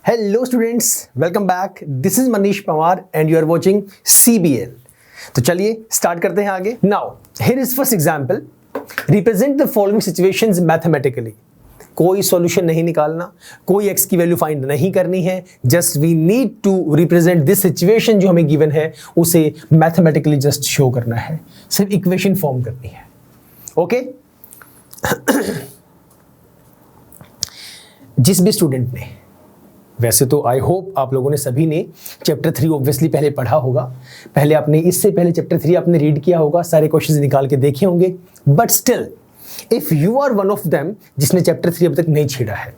Hello students, welcome back. This is Manish Pawar and you are watching CBL। तो चलिए start करते हैं आगे। Now here is first example, represent the following situations mathematically. कोई solution नहीं निकालना, कोई x की वैल्यू फाइंड नहीं करनी है, just we need to represent this situation जो हमें गिवन है उसे मैथमेटिकली जस्ट शो करना है, सिर्फ इक्वेशन फॉर्म करनी है। ओके जिस भी स्टूडेंट ने, वैसे तो आई होप आप लोगों ने सभी ने चैप्टर 3 ऑब्वियसली पहले पढ़ा होगा, पहले आपने इससे पहले चैप्टर 3 आपने रीड किया होगा, सारे क्वेश्चंस निकाल के देखे होंगे। But still if you are one of them जिसने चैप्टर 3 अभी तक नहीं छेड़ा है,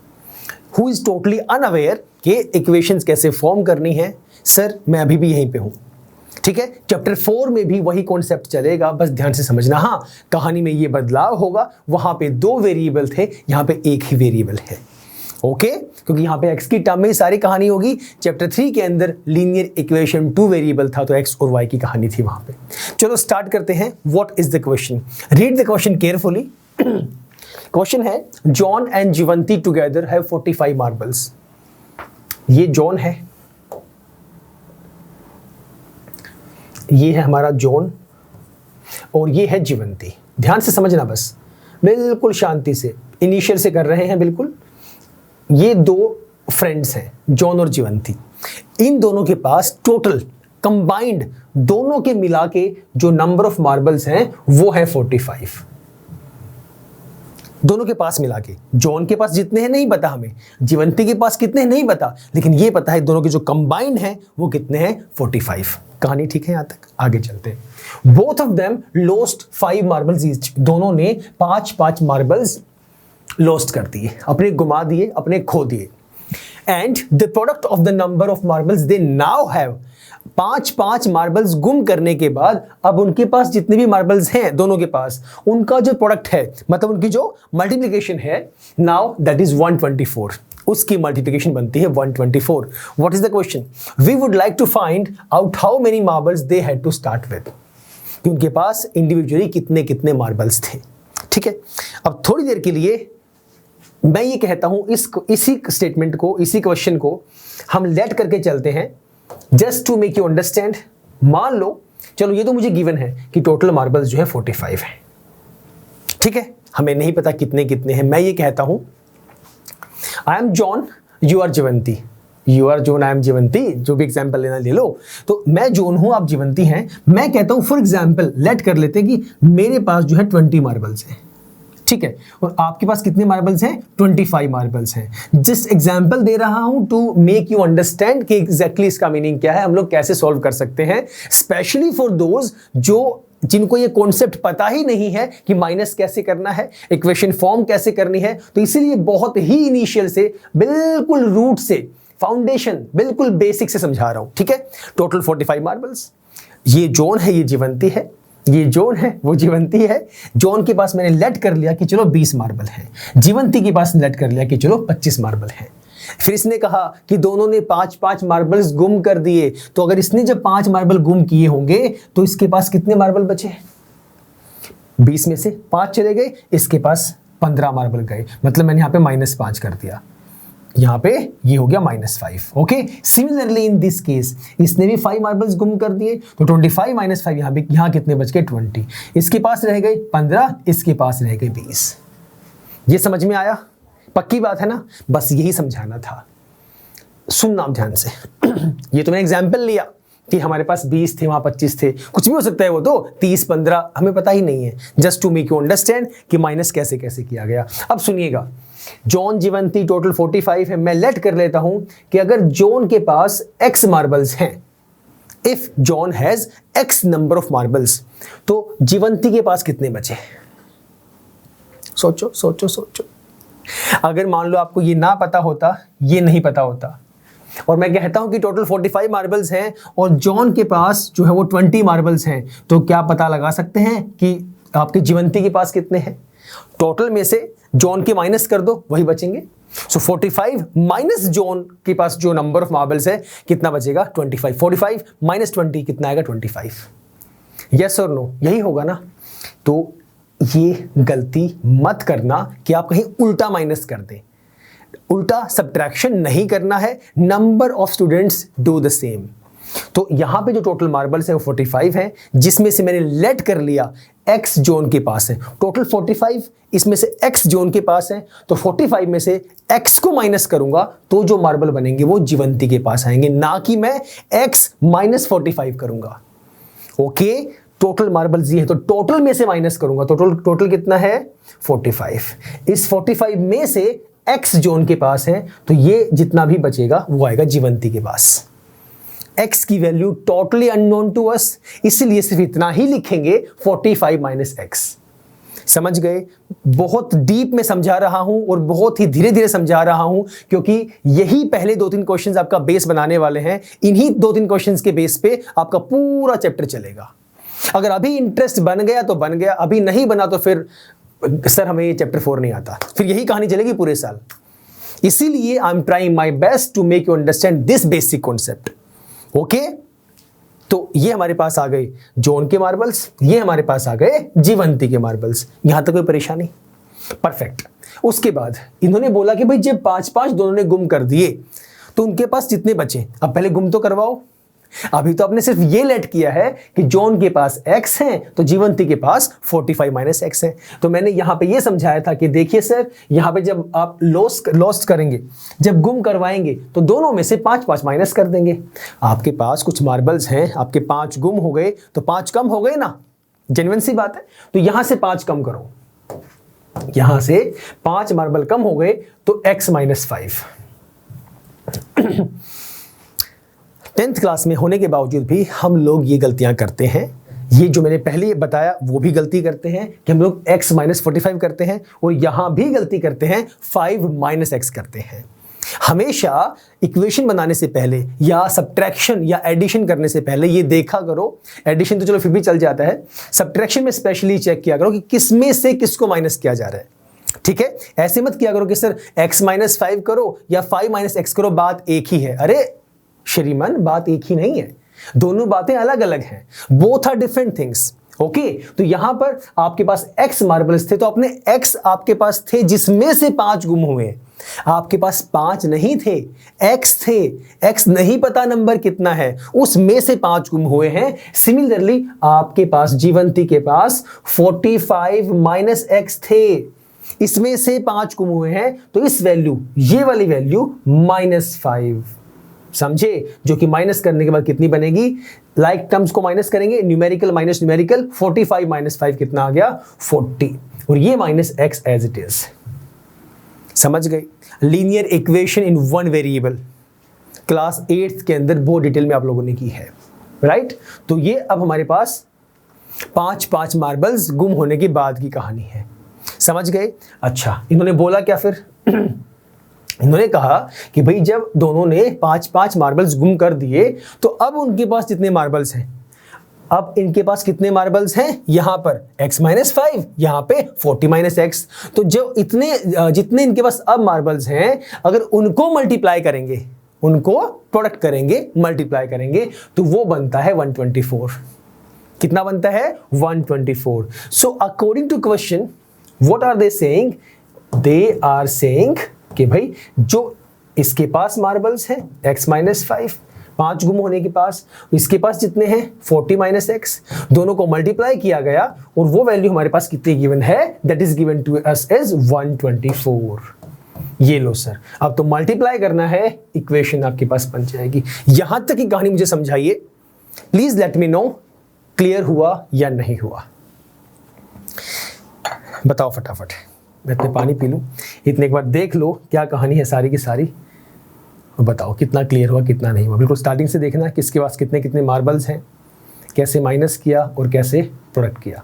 हु इज टोटली अनअवेयर कि इक्वेशंस कैसे फॉर्म करनी है, सर मैं अभी भी यहीं पे हूं। ठीक है, चैप्टर 4 में भी वही कॉन्सेप्ट चलेगा, बस ध्यान से समझना। हाँ, कहानी में ये बदलाव होगा, वहां पे 2 वेरिएबल थे, यहां पे एक ही वेरिएबल है। ओके क्योंकि यहाँ पे x की टर्म में ही सारी कहानी होगी। चैप्टर 3 के अंदर लीनियर इक्वेशन 2 वेरिएबल था, तो x और y की कहानी थी वहां पे। चलो स्टार्ट करते हैं। What is the question? Read the question carefully. Question है, John and Jeevanti together have 45 marbles. ये जॉन है, ये है हमारा जॉन और ये है जीवंती। ध्यान से समझना, बस बिल्कुल शांति से, इनिशियल से कर रहे हैं बिल्कुल। ये 2 फ्रेंड्स हैं, जॉन और जीवंती। इन दोनों के पास टोटल कंबाइंड दोनों के मिला के जो नंबर ऑफ मार्बल्स हैं वो है 45। दोनों के पास मिला के, जॉन के पास जितने हैं नहीं पता हमें, जीवंती के पास कितने हैं नहीं पता, लेकिन ये पता है दोनों के जो कंबाइंड हैं वो कितने हैं, 45। कहानी ठीक है यहां तक? आगे चलते हैं। Both of them lost 5 marbles each. दोनों ने 5-5 मार्बल्स लॉस्ट कर दिए, अपने गुमा दिए, अपने खो दिए। And the product of the number of marbles they now have. 5-5 marbles गुम करने के बाद अब उनके पास जितने भी मार्बल्स हैं दोनों के पास, उनका जो प्रोडक्ट है, मतलब उनकी जो मल्टीप्लिकेशन है, नाउ दैट इज 124। उसकी मल्टीप्लिकेशन बनती है 124। What is the question? We would like to find out how many marbles they had to start with. उनके पास इंडिविजुअली कितने कितने मार्बल्स थे। ठीक है, अब थोड़ी देर के लिए मैं ये कहता हूं, इसी स्टेटमेंट को, इसी क्वेश्चन को हम लेट करके चलते हैं, just to make you understand. मान लो, चलो ये तो मुझे गिवन है कि टोटल मार्बल्स जो है 45 है। ठीक है, हमें नहीं पता कितने कितने हैं। मैं ये कहता हूं, I am John, you are Jeevanti. You are John, I am Jeevanti, जो भी एग्जाम्पल लेना ले लो। तो मैं जॉन हूं, आप जीवंती हैं। मैं कहता हूं, फॉर एग्जाम्पल लेट कर लेते हैं कि मेरे पास जो है 20 मार्बल्स हैं। ठीक है, और आपके पास कितने मार्बल्स हैं? 25 मार्बल्स हैं। जस्ट एग्जांपल दे रहा हूं टू मेक यू अंडरस्टैंड कि एग्जैक्टली इसका मीनिंग क्या है, हम लोग कैसे सॉल्व कर सकते हैं, स्पेशली फॉर दोज जिनको ये कॉन्सेप्ट पता ही नहीं है कि माइनस कैसे करना है, इक्वेशन फॉर्म कैसे करनी है। तो इसीलिए बहुत ही इनिशियल से, बिल्कुल रूट से, फाउंडेशन, बिल्कुल बेसिक से समझा रहा हूं। ठीक है, टोटल 45 मार्बल्स। ये जॉन है, ये जीवंती है। ये जॉन है, वो जीवंती है। जॉन के पास मैंने लेट कर लिया कि चलो 20 मार्बल है, जीवंती के पास लेट कर लिया कि चलो 25 मार्बल है। फिर इसने कहा कि दोनों ने 5-5 मार्बल्स गुम कर दिए, तो अगर इसने जब 5 मार्बल गुम किए होंगे तो इसके पास कितने मार्बल बचे? 20 में से 5 चले गए, इसके पास 15 मार्बल गए, मतलब मैंने यहाँ पे -5 कर दिया, यहाँ पे ये हो गया -5। Okay, similarly in this case इसने भी 5 मार्बल्स गुम कर दिए, तो 25 - 5, यहाँ कितने बच गए? 20। इसके पास रह गए 15, इसके पास रह गए 20। ये समझ में आया? पक्की बात है ना? बस यही समझाना था। सुनना आप ध्यान से। ये तो मैंने एग्जाम्पल लिया कि हमारे पास 20 थे, वहां 25 थे, कुछ भी हो सकता है, वो तो 30, 15, हमें पता ही नहीं है। Just to make you understand कि माइनस कैसे कैसे किया गया। अब सुनिएगा, जॉन जीवंती टोटल 45 है। मैं लेट कर लेता हूं कि अगर जॉन के पास x मार्बल्स हैं, if John has x number of marbles, तो जीवंती के पास कितने बचे? सोचो सोचो सोचो। अगर मान लो आपको ये ना पता होता, ये नहीं पता होता, और मैं कहता हूं कि टोटल 45 मार्बल्स हैं और जॉन के पास जो है वो 20 मार्बल्स हैं, तो क्या पता लगा सकते हैं कि आपके जीवंती के पास कितने हैं? टोटल में से जॉन के माइनस कर दो, वही बचेंगे। सो 45 माइनस जॉन के पास जो नंबर ऑफ मार्बल्स है, कितना बचेगा? 25। 45 - 20 कितना आएगा? 25। यस और नो? यही होगा ना? तो ये गलती मत करना कि आप कहीं उल्टा माइनस कर दें। उल्टा सब्ट्रैक्शन नहीं करना है, number of students do the same. तो यहां पे जो टोटल मार्बल्स है वो 45 है, जिसमें से मैंने लेट कर लिया एक्स जोन के पास है। टोटल 45, इसमें से एक्स जोन के पास है, तो 45 में से एक्स को माइनस करूंगा तो जो मार्बल बनेंगे वो जीवंती के पास आएंगे, ना कि मैं एक्स माइनस 45 करूंगा। ओके, टोटल मार्बल्स ये है तो टोटल में से माइनस करूंगा, तो टोटल कितना है 45। इस 45 में से एक्स जोन के पास है, तो ये जितना भी बचेगा वो आएगा जीवंती के पास। x की value totally unknown to us, इसलिए सिर्फ इतना ही लिखेंगे 45 माइनस एक्स। समझ गए? बहुत डीप में समझा रहा हूं और बहुत ही धीरे धीरे समझा रहा हूं, क्योंकि यही पहले 2-3 क्वेश्चंस आपका बेस बनाने वाले हैं। इन्हीं 2-3 क्वेश्चंस के बेस पे आपका पूरा चैप्टर चलेगा। अगर अभी इंटरेस्ट बन गया तो बन गया, अभी नहीं बना तो फिर सर हमें ये चैप्टर 4 नहीं आता, फिर यही कहानी चलेगी पूरे साल। इसीलिए I am trying my best to make you understand this basic concept. Okay, तो ये हमारे पास आ गए जोन के मार्बल्स, ये हमारे पास आ गए जीवंती के मार्बल्स। यहां तक कोई परेशानी? परफेक्ट। उसके बाद इन्होंने बोला कि भाई जब 5-5 दोनों ने गुम कर दिए तो उनके पास जितने बचे, अब पहले गुम तो करवाओ। अभी तो आपने सिर्फ ये लेट किया है कि जॉन के पास x है तो जीवंती के पास 45 माइनस एक्स है। तो मैंने यहां पे ये समझाया था कि देखिए सर, यहां पे जब आप लॉस करेंगे, जब गुम करवाएंगे तो दोनों में से 5-5 माइनस कर देंगे। आपके पास कुछ मार्बल्स हैं, आपके 5 गुम हो गए तो 5 कम हो गए ना, जेन्युइन सी बात है। तो यहां से 5 कम करो, यहां से 5 मार्बल कम हो गए तो x माइनस 5। 10th क्लास में होने के बावजूद भी हम लोग ये गलतियां करते हैं। ये जो मैंने पहले बताया वो भी गलती करते हैं कि हम लोग x माइनस 45 करते हैं, और यहां भी गलती करते हैं 5 माइनस एक्स करते हैं। हमेशा इक्वेशन बनाने से पहले या सब्ट्रैक्शन या एडिशन करने से पहले ये देखा करो, एडिशन तो चलो फिर भी चल जाता है, सब्ट्रैक्शन में स्पेशली चेक किया करो कि किस में से किसको माइनस किया जा रहा है। ठीक है, ऐसे मत किया करो कि सर x माइनस 5 करो या 5 माइनस एक्स करो, बात एक ही है। अरे श्रीमान, बात एक ही नहीं है, दोनों बातें अलग अलग हैं। Both are different things. Okay, तो यहां पर आपके पास x मार्बल्स थे, तो अपने x आपके पास थे जिसमें से 5 गुम हुए। आपके पास 5 नहीं थे, x थे। x नहीं पता नंबर कितना है, उसमें से 5 गुम हुए हैं। सिमिलरली आपके पास जीवंती के पास 45 माइनस एक्स थे, इसमें से 5 गुम हुए हैं, तो इस वैल्यू, ये वाली वैल्यू -5, समझे? जो कि माइनस करने के बाद कितनी बनेगी, लाइक टर्म्स को माइनस करेंगे, न्यूमेरिकल माइनस न्यूमेरिकल, 45 माइनस 5 कितना आ गया 40, और ये minus x as it is. समझ गए? Linear equation in one variable class 8 के अंदर बहुत डिटेल में आप लोगों ने की है, राइट? तो ये अब हमारे पास 5-5 मार्बल्स गुम होने के बाद की कहानी है। समझ गए? अच्छा, इन्होंने बोला क्या फिर? इन्होंने कहा कि भाई जब दोनों ने 5-5 मार्बल्स गुम कर दिए तो अब उनके पास जितने मार्बल्स हैं, अब इनके पास कितने मार्बल्स हैं, यहां पर x माइनस 5, यहां पे 40 माइनस एक्स। तो जो जितने इनके पास अब मार्बल्स हैं, अगर उनको मल्टीप्लाई करेंगे, उनको प्रोडक्ट करेंगे, मल्टीप्लाई करेंगे, तो वो बनता है 124। कितना बनता है? 124। So according to question, what are they saying? They are saying कि भाई जो इसके पास मार्बल्स हैं x माइनस 5 गुम होने के पास, इसके पास जितने हैं 40 माइनस एक्स, दोनों को मल्टीप्लाई किया गया और वो वैल्यू हमारे पास कितनी गिवन है, that is given to us as 124। ये लो सर, अब तो मल्टीप्लाई करना है, इक्वेशन आपके पास बन जाएगी। यहां तक की कहानी मुझे समझाइए, please let me know clear हुआ या नहीं हुआ, बताओ फटाफट। मैं इतने पानी पी लूं, इतने एक बार देख लो क्या कहानी है सारी की सारी, और बताओ कितना क्लियर हुआ कितना नहीं हुआ। बिल्कुल स्टार्टिंग से देखना किसके पास कितने कितने मार्बल्स हैं, कैसे माइनस किया और कैसे प्रोडक्ट किया।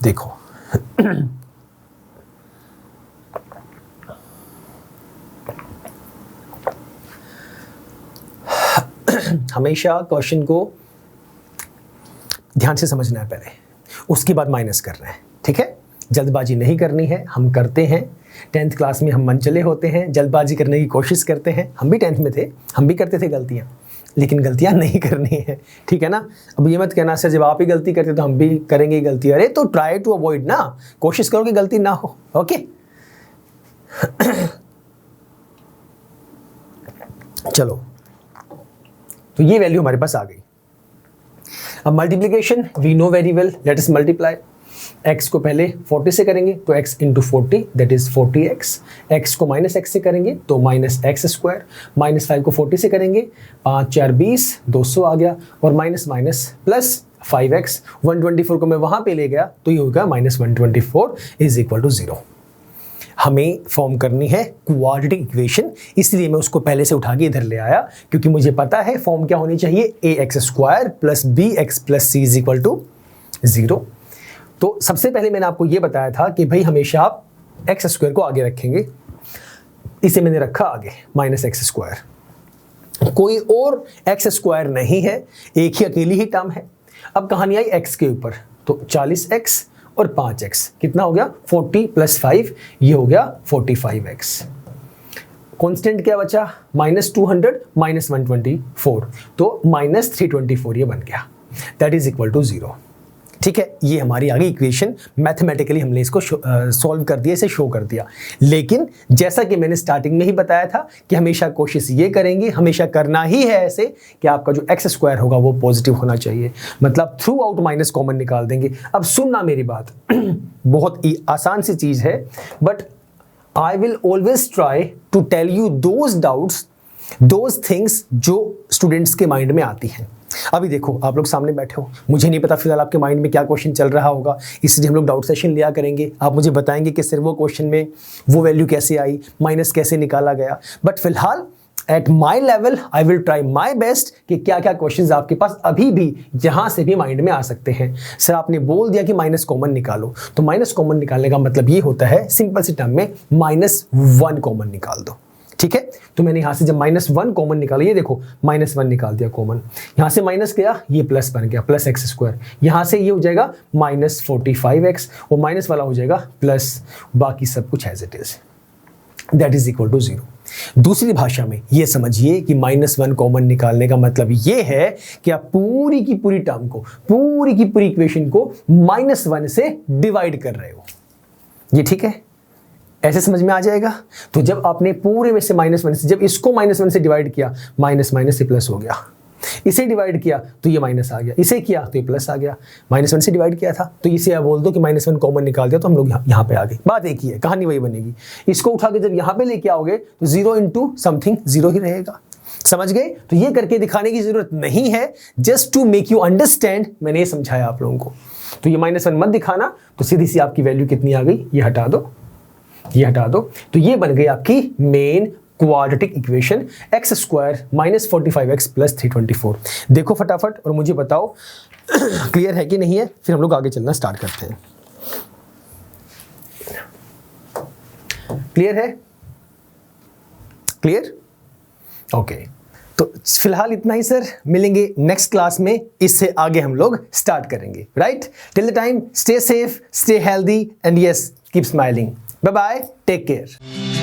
देखो हमेशा क्वेश्चन को ध्यान से समझना है पहले, उसके बाद माइनस करना है। ठीक है, जल्दबाजी नहीं करनी है, हम करते हैं। 10th क्लास में हम मनचले होते हैं, जल्दबाजी करने की कोशिश करते हैं। हम भी 10th में थे, हम भी करते थे गलतियां, लेकिन गलतियां नहीं करनी है। ठीक है ना? अब ये मत कहना सर जब आप ही गलती करते तो हम भी करेंगे गलती। अरे तो ट्राई टू अवॉइड ना, कोशिश करो कि गलती ना हो। ओके चलो, तो ये वैल्यू हमारे पास आ गई। अब multiplication we know very well, let us multiply. x को पहले 40 से करेंगे तो x into 40 that is 40x। x को माइनस x से करेंगे तो माइनस एक्स स्क्वायर। माइनस 5 को 40 से करेंगे, 5 4 20, 200 आ गया, और माइनस माइनस प्लस 5x। 124 को मैं वहां पे ले गया तो ये होगा माइनस 124 इज इक्वल टू 0। हमें फॉर्म करनी है क्वाड्रेटिक इक्वेशन, इसलिए मैं उसको पहले से उठा के इधर ले आया, क्योंकि मुझे पता है फॉर्म क्या होनी चाहिए, ax square plus bx plus c is equal to 0। तो सबसे पहले मैंने आपको ये बताया था कि भाई हमेशा आप एक्स स्क्वायर को आगे रखेंगे, इसे मैंने रखा आगे माइनस एक्स स्क्वायर, कोई और एक्स स्क्वायर नहीं है, एक ही अकेली ही टर्म है। अब कहानी आई एक्स के ऊपर, तो 40x और 5x कितना हो गया 40 प्लस 5, ये हो गया 45x। कॉन्स्टेंट क्या बचा माइनस 200 माइनस 124, तो माइनस 324 ये बन गया, दैट इज इक्वल टू 0। ठीक है, ये हमारी आगे इक्वेशन मैथमेटिकली हमने इसको सॉल्व कर दिया, इसे शो कर दिया। लेकिन जैसा कि मैंने स्टार्टिंग में ही बताया था कि हमेशा कोशिश ये करेंगे, हमेशा करना ही है ऐसे कि आपका जो एक्स स्क्वायर होगा वो पॉजिटिव होना चाहिए, मतलब थ्रू आउट माइनस कॉमन निकाल देंगे। अब सुनना मेरी बात बहुत ही आसान सी चीज़ है, but I will always try to tell you those doubts, those things जो स्टूडेंट्स के माइंड में आती हैं। अभी देखो आप लोग सामने बैठे हो, मुझे नहीं पता फिलहाल आपके माइंड में क्या क्वेश्चन चल रहा होगा, इसलिए हम लोग डाउट सेशन लिया करेंगे। आप मुझे बताएंगे कि सिर्फ वो क्वेश्चन में वो वैल्यू कैसे आई, माइनस कैसे निकाला गया। बट फिलहाल at my level I will try my best कि क्या क्या क्वेश्चंस आपके पास अभी भी जहां से भी माइंड में आ सकते हैं। सर आपने बोल दिया कि माइनस कॉमन निकालो, तो माइनस कॉमन निकालने का मतलब ये होता है सिंपल सी टर्म में -1 कॉमन निकाल दो। ठीक है, तो मैंने यहां से जब -1 कॉमन निकाला, ये देखो -1 निकाल दिया कॉमन, यहां से माइनस गया, ये प्लस बन गया प्लस एक्स स्क्वायर, यहां से ये हो जाएगा -45x, और माइनस वाला हो जाएगा प्लस, बाकी सब कुछ as it is, that is equal to 0। दूसरी भाषा में ये समझिए कि -1 कॉमन निकालने का मतलब ये है कि आप पूरी की पूरी टर्म को, पूरी की पूरी इक्वेशन को -1 से डिवाइड कर रहे हो। ये ठीक है, ऐसे समझ में आ जाएगा। तो जब आपने पूरे में से -1 से, जब इसको -1 से डिवाइड किया, माइनस माइनस से प्लस हो गया, इसे डिवाइड किया तो ये माइनस आ गया, इसे किया तो ये प्लस आ गया, -1 से डिवाइड किया था तो इसे आप बोल दो कि -1 कॉमन निकाल दिया तो हम लोग यहाँ पे आ गए। बात एक ही है, कहानी वही बनेगी। इसको उठा के जब यहाँ पे लेके आओगे तो 0 इंटू समथिंग 0 ही रहेगा। समझ गए? तो ये करके दिखाने की जरूरत नहीं है, just to make you understand मैंने ये समझाया आप लोगों को। तो ये -1 मत दिखाना, तो सीधी सी आपकी वैल्यू कितनी आ गई, ये हटा दो, ये हटा दो, तो ये बन गई आपकी main quadratic equation x square -45x plus 324। देखो फटाफट और मुझे बताओ क्लियर है कि नहीं है, फिर हम लोग आगे चलना स्टार्ट करते हैं। क्लियर है? क्लियर? ओके, तो फिलहाल इतना ही सर, मिलेंगे नेक्स्ट क्लास में, इससे आगे हम लोग स्टार्ट करेंगे। Right, till the time stay safe, stay healthy and yes keep smiling. Bye bye, take care.